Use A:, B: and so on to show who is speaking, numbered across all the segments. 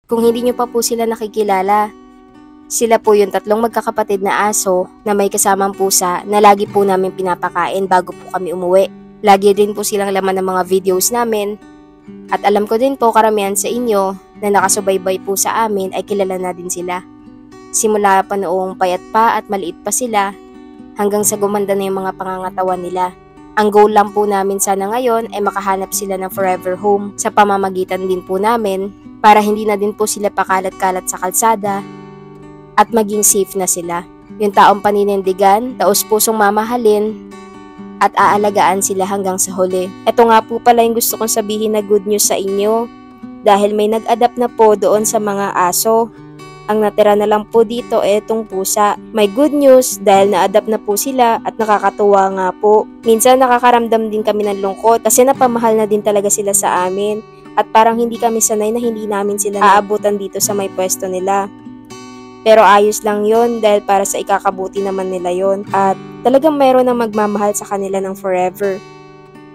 A: Kung hindi nyo pa po sila nakikilala, sila po yung tatlong magkakapatid na aso na may kasamang pusa na lagi po namin pinapakain bago po kami umuwi. Lagi din po silang laman ng mga videos namin. At alam ko din po karamihan sa inyo na nakasubaybay po sa amin ay kilala na din sila. Simula pa noong payat pa at maliit pa sila hanggang sa gumanda na yung mga pangangatawan nila. Ang goal lang po namin sana ngayon ay makahanap sila ng forever home sa pamamagitan din po namin para hindi na din po sila pakalat-kalat sa kalsada at maging safe na sila. Yung taong paninindigan, taos pusong mamahalin at aalagaan sila hanggang sa huli. Ito nga po pala yung gusto kong sabihin na good news sa inyo dahil may nag-adapt na po doon sa mga aso. Ang natira na lang po dito ay itong pusa. May good news dahil na-adapt na po sila at nakakatuwa nga po. Minsan nakakaramdam din kami ng lungkot kasi napamahal na din talaga sila sa amin at parang hindi kami sanay na hindi namin sila aabutan dito sa may pwesto nila. Pero ayos lang yon dahil para sa ikakabuti naman nila yon at talagang mayroon ng magmamahal sa kanila ng forever.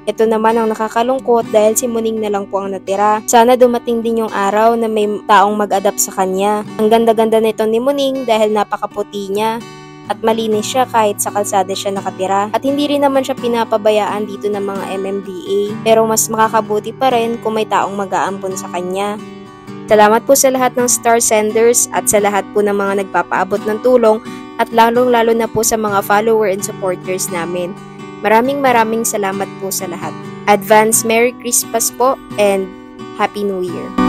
A: Ito naman ang nakakalungkot dahil si Muning na lang po ang natira. Sana dumating din yung araw na may taong mag-adapt sa kanya. Ang ganda-ganda nito ni Muning dahil napakaputi niya at malinis siya kahit sa kalsada siya nakatira. At hindi rin naman siya pinapabayaan dito ng mga MMDA. Pero mas makakabuti pa rin kung may taong mag-aampon sa kanya. Salamat po sa lahat ng star senders at sa lahat po ng mga nagpapaabot ng tulong at lalong-lalo na po sa mga follower and supporters namin. Maraming salamat po sa lahat. Advance Merry Christmas po and Happy New Year!